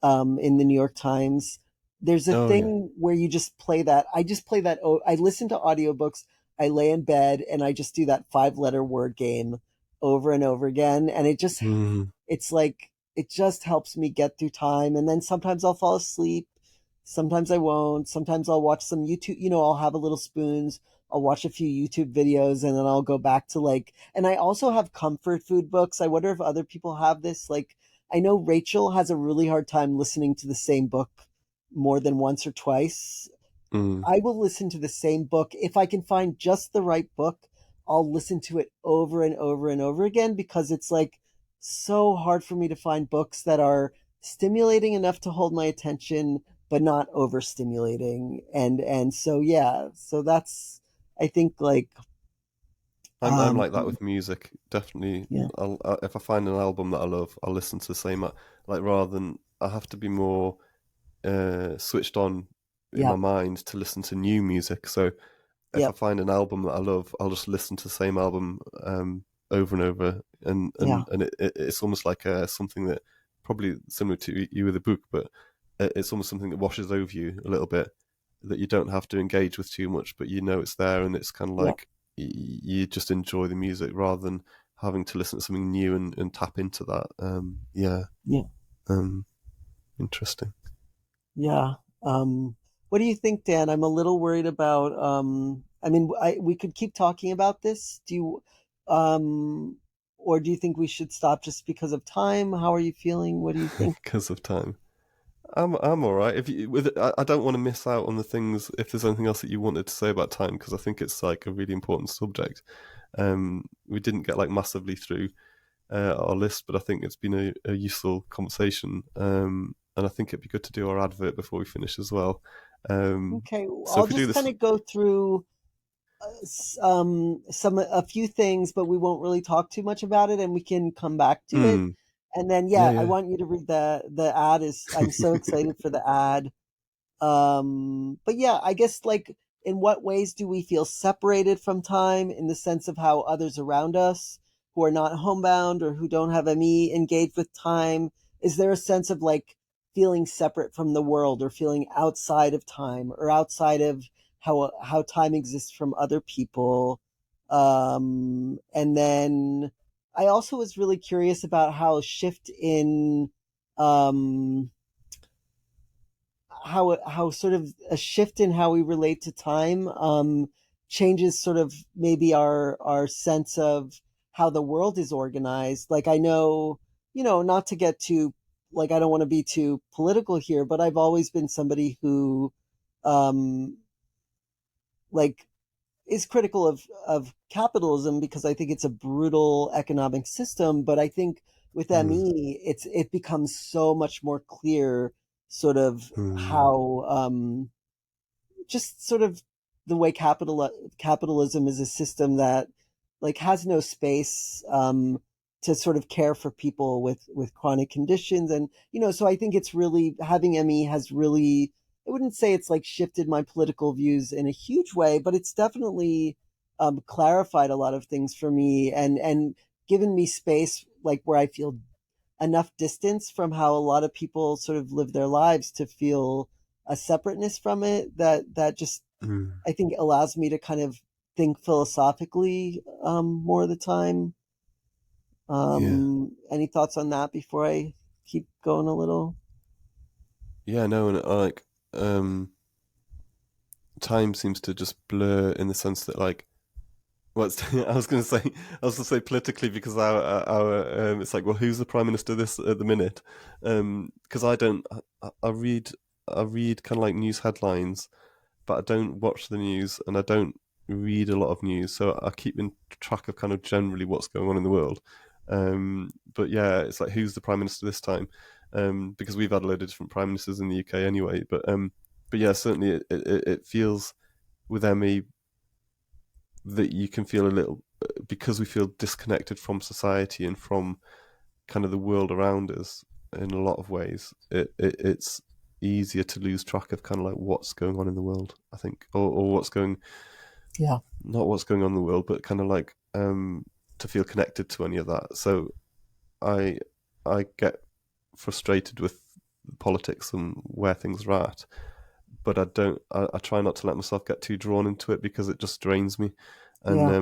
in the New York Times. There's a Oh yeah. thing where you just play that. I just play that. Oh, I listen to audiobooks. I lay in bed and I just do that 5 letter word game over and over again. And Mm. it's like, it just helps me get through time. And then sometimes I'll fall asleep. Sometimes I won't. Sometimes I'll watch some YouTube, I'll have a little spoons. I'll watch a few YouTube videos and then I'll go back to like, and I also have comfort food books. I wonder if other people have this. Like, I know Rachel has a really hard time listening to the same book more than once or twice. Mm. I will listen to the same book. If I can find just the right book, I'll listen to it over and over and over again, because it's like so hard for me to find books that are stimulating enough to hold my attention but not overstimulating. And so yeah, so that's, I think, like I'm like that with music. Definitely, yeah, if I find an album that I love, I'll listen to the same. Like rather than I have to be more switched on in yeah, my mind to listen to new music. So if yeah, I find an album that I love, I'll just listen to the same album over and over, and yeah, it's almost like something that probably similar to you with a book, but it's almost something that washes over you a little bit that you don't have to engage with too much, but you know it's there, and it's kind of yeah, like you just enjoy the music rather than having to listen to something new and tap into that. Yeah, yeah, um, interesting. yeah. What do you think, Dan? I'm a little worried about. I mean, we could keep talking about this. Do you? Um, or do you think we should stop just because of time? How are you feeling? What do you think? Because of time. I'm all right. If you, with I don't want to miss out on the things. If there's anything else that you wanted to say about time, because I think it's like a really important subject. We didn't get like massively through our list, but I think it's been a useful conversation. And I think it'd be good to do our advert before we finish as well. Okay, So I'll if we do just kind this, of go through a few things, but we won't really talk too much about it, and we can come back to it. hmm, And then, yeah, yeah, I yeah, want you to read the ad. Is I'm so excited for the ad. But yeah, I guess like in what ways do we feel separated from time in the sense of how others around us who are not homebound or who don't have ME engage with time? Is there a sense of like feeling separate from the world or feeling outside of time or outside of how time exists from other people? And then I also was really curious about how shift in um how sort of a shift in how we relate to time changes sort of maybe our sense of how the world is organized. Like I know, not to get too like I don't want to be too political here, but I've always been somebody who um like is critical of capitalism because I think it's a brutal economic system. But I think with mm, ME, it becomes so much more clear, sort of mm, how just sort of the way capitalism is a system that like has no space to sort of care for people with chronic conditions. And so I think it's really having ME has really, I wouldn't say it's like shifted my political views in a huge way, but it's definitely clarified a lot of things for me and given me space like where I feel enough distance from how a lot of people sort of live their lives to feel a separateness from it that just mm, I think allows me to kind of think philosophically more of the time. yeah, Any thoughts on that before I keep going a little? yeah. No, and like time seems to just blur in the sense that like what's I was going to say politically because our it's like, well, who's the prime minister this at the minute? Because I don't I read kind of like news headlines, but I don't watch the news and I don't read a lot of news, so I keep in track of kind of generally what's going on in the world. But yeah, it's like, who's the prime minister this time? Because we've had a load of different prime ministers in the UK anyway. But yeah, certainly it feels with Emmy that you can feel a little, because we feel disconnected from society and from kind of the world around us in a lot of ways. It's easier to lose track of kind of like what's going on in the world, I think, or what's going, Yeah, not what's going on in the world, but kind of like to feel connected to any of that. So I I get frustrated with politics and where things are at, but I don't. I try not to let myself get too drawn into it because it just drains me, and yeah,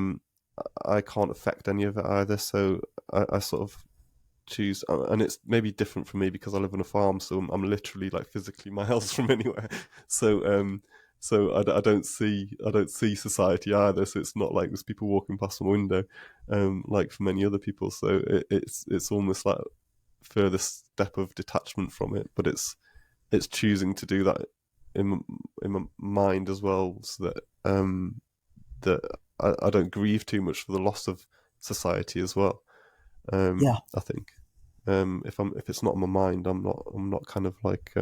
I can't affect any of it either. So I sort of choose, and it's maybe different for me because I live on a farm, so I'm literally like physically miles from anywhere. So I don't see society either. So it's not like there's people walking past my window, like for many other people. So it's almost like further step of detachment from it, but it's choosing to do that in my mind as well, so that that I don't grieve too much for the loss of society as well. yeah, I think if it's not in my mind, I'm not kind of like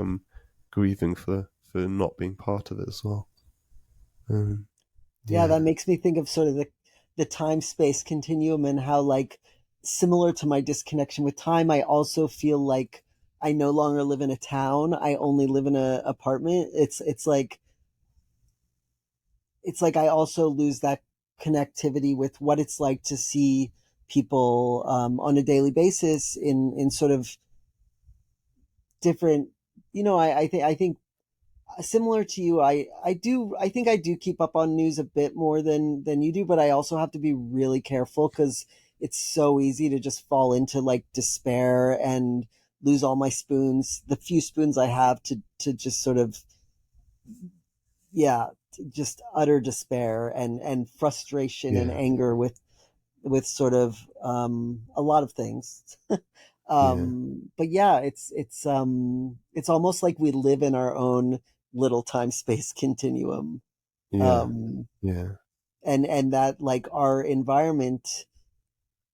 grieving for not being part of it as well. Um, yeah. That yeah, makes me think of sort of the time space continuum and how like similar to my disconnection with time, I also feel like I no longer live in a town. I only live in a apartment. It's like I also lose that connectivity with what it's like to see people on a daily basis in sort of different. I think similar to you. I think I do keep up on news a bit more than you do, but I also have to be really careful because it's so easy to just fall into like despair and lose all my spoons, the few spoons I have, to just sort of, yeah, just utter despair and frustration and yeah, anger with with sort of a lot of things. Yeah. But yeah, it's almost like we live in our own little time space continuum. Yeah. Um, Yeah. and that like our environment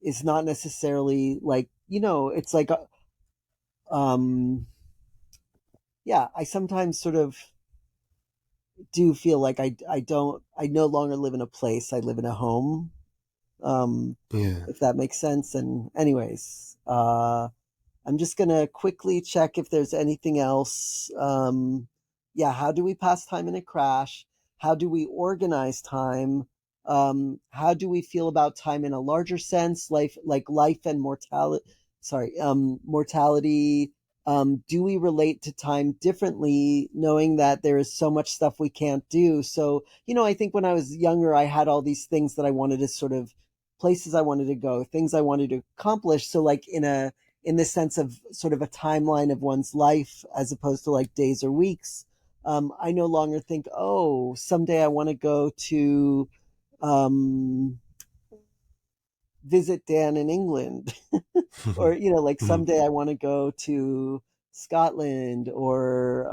is not necessarily like, it's like um yeah, I sometimes sort of do feel like I no longer live in a place, I live in a home. Um Yeah. if that makes sense. And anyways, I'm just gonna quickly check if there's anything else. Yeah, how do we pass time in a crash? How do we organize time? How do we feel about time in a larger sense, life and mortality? Sorry, mortality. Do we relate to time differently, knowing that there is so much stuff we can't do? So, I think when I was younger, I had all these things that I wanted to sort of places I wanted to go, things I wanted to accomplish. So, like in the sense of sort of a timeline of one's life as opposed to like days or weeks. I no longer think, oh, someday I want to go to um, visit Dan in England, or like someday I want to go to Scotland or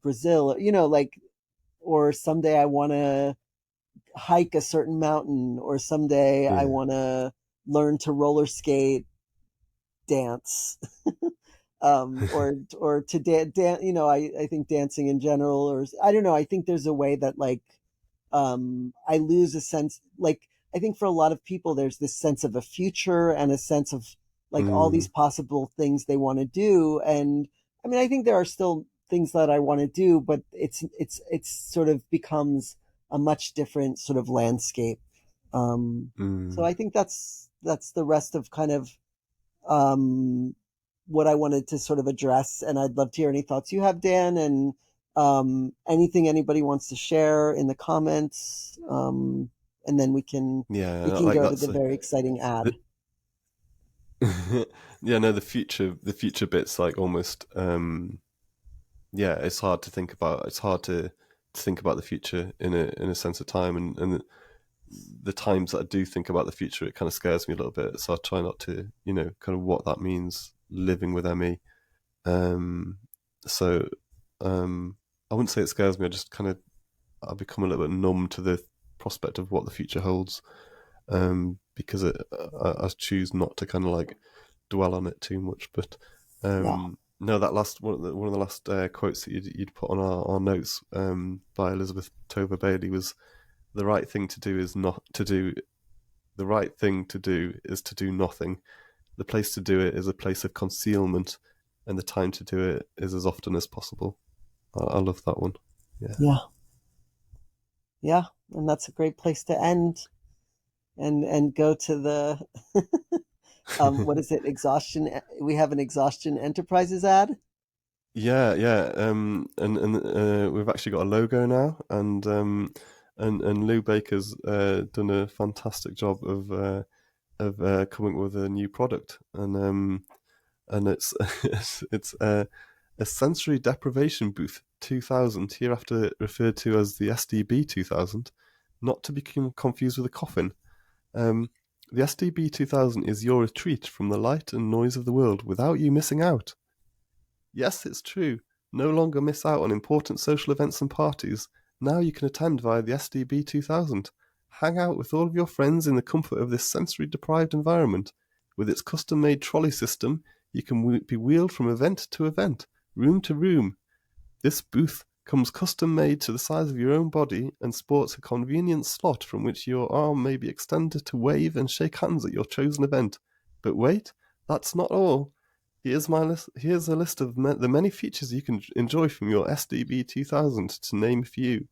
Brazil, or someday I want to hike a certain mountain, or someday I Yeah. want to learn to roller skate, dance, or to dance. I think dancing in general, or I don't know. I think there's a way that like I lose a sense. Like I think for a lot of people, there's this sense of a future and a sense of like all these Mm. possible things they want to do. And I mean, I think there are still things that I want to do, but it's sort of becomes a much different sort of landscape. So Mm. I think that's the rest of kind of um, what I wanted to sort of address. And I'd love to hear any thoughts you have, Dan, and anything anybody wants to share in the comments. And then we can Yeah. we can Like go to that's the very exciting ad. the, yeah. No, the future bit's like almost. Yeah, it's hard to think about. It's hard to think about the future in a sense of time, and the times that I do think about the future, it kind of scares me a little bit. So I try not to, kind of what that means living with ME. Um, so I wouldn't say it scares me. I become a little bit numb to the prospect of what the future holds, because I choose not to kind of like dwell on it too much. But Yeah, no, that last one of the last quotes that you'd put on our notes by Elizabeth Tover Bailey was the right thing to do is not to do. The right thing to do is to do nothing. The place to do it is a place of concealment, and the time to do it is as often as possible. I love that one. Yeah. yeah, yeah. And that's a great place to end and go to the what is it? Exhaustion. We have an Exhaustion Enterprises ad. Yeah, yeah, and we've actually got a logo now, and Lou Baker's done a fantastic job of coming up with a new product, and it's it's a sensory deprivation booth 2000, hereafter referred to as the SDB 2000, not to be confused with a coffin. Um, the SDB 2000 is your retreat from the light and noise of the world without you missing out. Yes, it's true. No longer miss out on important social events and parties. Now you can attend via the SDB 2000. Hang out with all of your friends in the comfort of this sensory deprived environment. With its custom made trolley system, you can be wheeled from event to event, room to room. This booth comes custom made to the size of your own body and sports a convenient slot from which your arm may be extended to wave and shake hands at your chosen event. But wait, that's not all. Here's a list of the many features you can enjoy from your SDB 2000, to name a few: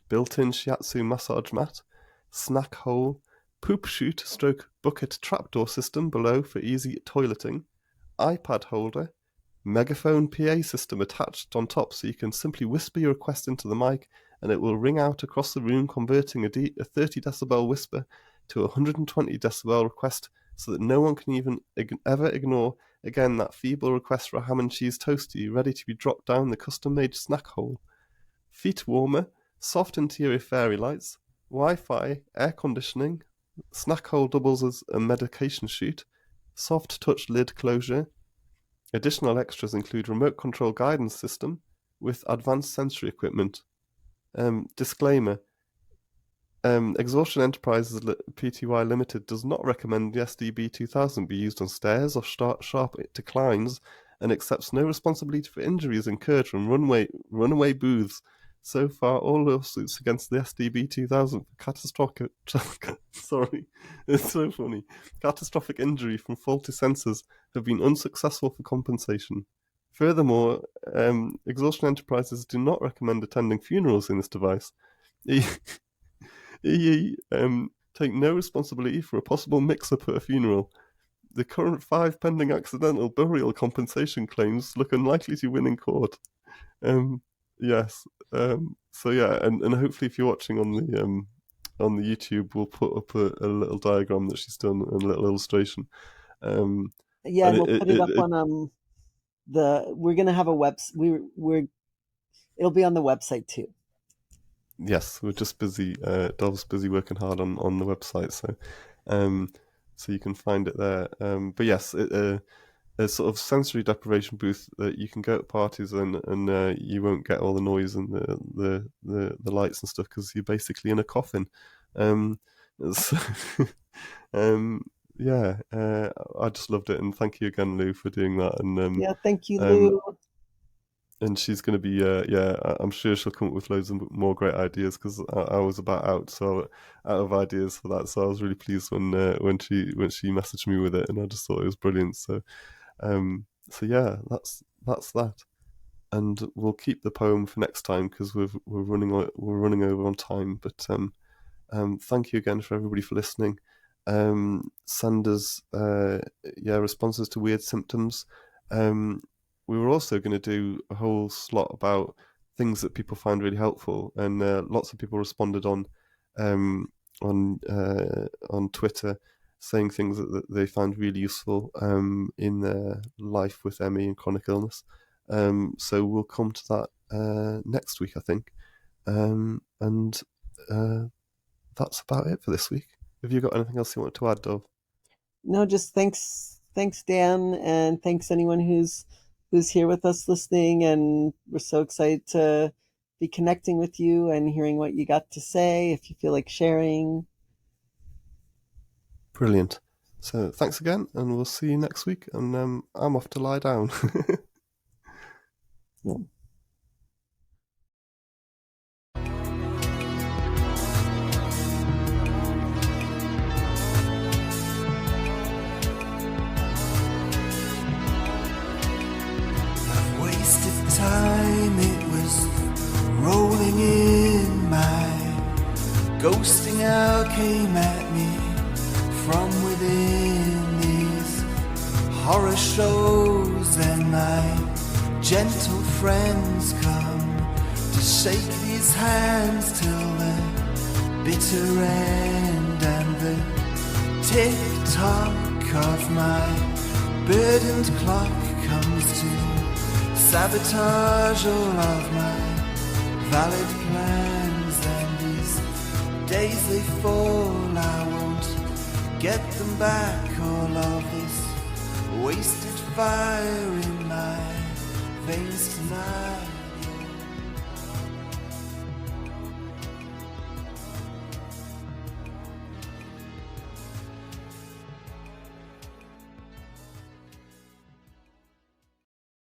built-in shiatsu massage mat, snack hole, poop chute stroke bucket trapdoor system below for easy toileting, iPad holder, megaphone PA system attached on top so you can simply whisper your request into the mic and it will ring out across the room, converting a 30 decibel whisper to a 120 decibel request so that no one can even ever ignore again that feeble request for a ham and cheese toastie ready to be dropped down the custom made snack hole. Feet warmer, soft interior fairy lights, Wi-Fi, air conditioning, Snack hole doubles as a medication chute, soft touch lid closure. Additional extras include remote control guidance system with advanced sensory equipment. Disclaimer. Exhaustion Enterprises Pty Limited does not recommend the SDB-2000 be used on stairs or sharp declines and accepts no responsibility for injuries incurred from runaway booths. So far, all lawsuits against the SDB-2000 for catastrophic sorry, it's so funny. Catastrophic injury from faulty sensors have been unsuccessful for compensation. Furthermore, Exhaustion Enterprises do not recommend attending funerals in this device. EE take no responsibility for a possible mix-up at a funeral. The current 5 pending accidental burial compensation claims look unlikely to win in court. Yes. So yeah, and hopefully if you're watching on the YouTube, we'll put up a little diagram that she's done, a little illustration. Yeah, and we'll put it up on we're gonna have a website. It'll be on the website too. Yes, we're just busy. Dov's busy working hard on the website, so you can find it there. But yes, a sort of sensory deprivation booth that you can go to parties and you won't get all the noise and the lights and stuff because you're basically in a coffin. So, yeah, I just loved it, and thank you again, Lou, for doing that. And yeah, thank you, Lou. And she's going to be, I'm sure she'll come up with loads of more great ideas because I was about out of ideas for that. So I was really pleased when she messaged me with it, and I just thought it was brilliant. So yeah, that's that. And we'll keep the poem for next time because we're running over on time. But thank you again for everybody for listening. Send us responses to weird symptoms. We were also going to do a whole slot about things that people find really helpful, and lots of people responded on Twitter, saying things that they found really useful in their life with ME and chronic illness. So we'll come to that next week, I think. And that's about it for this week. Have you got anything else you want to add, Dov? No, just thanks, Dan, and thanks anyone who's here with us listening, and we're so excited to be connecting with you and hearing what you got to say, if you feel like sharing. Brilliant. So thanks again, and we'll see you next week, and I'm off to lie down. Yeah. Time it was rolling in, my ghosting hour came at me from within. These horror shows and my gentle friends come to shake these hands till the bitter end, and the tick-tock of my burdened clock comes to sabotage all of my valid plans. And these days they fall, I won't get them back. All of this wasted fire in my veins tonight.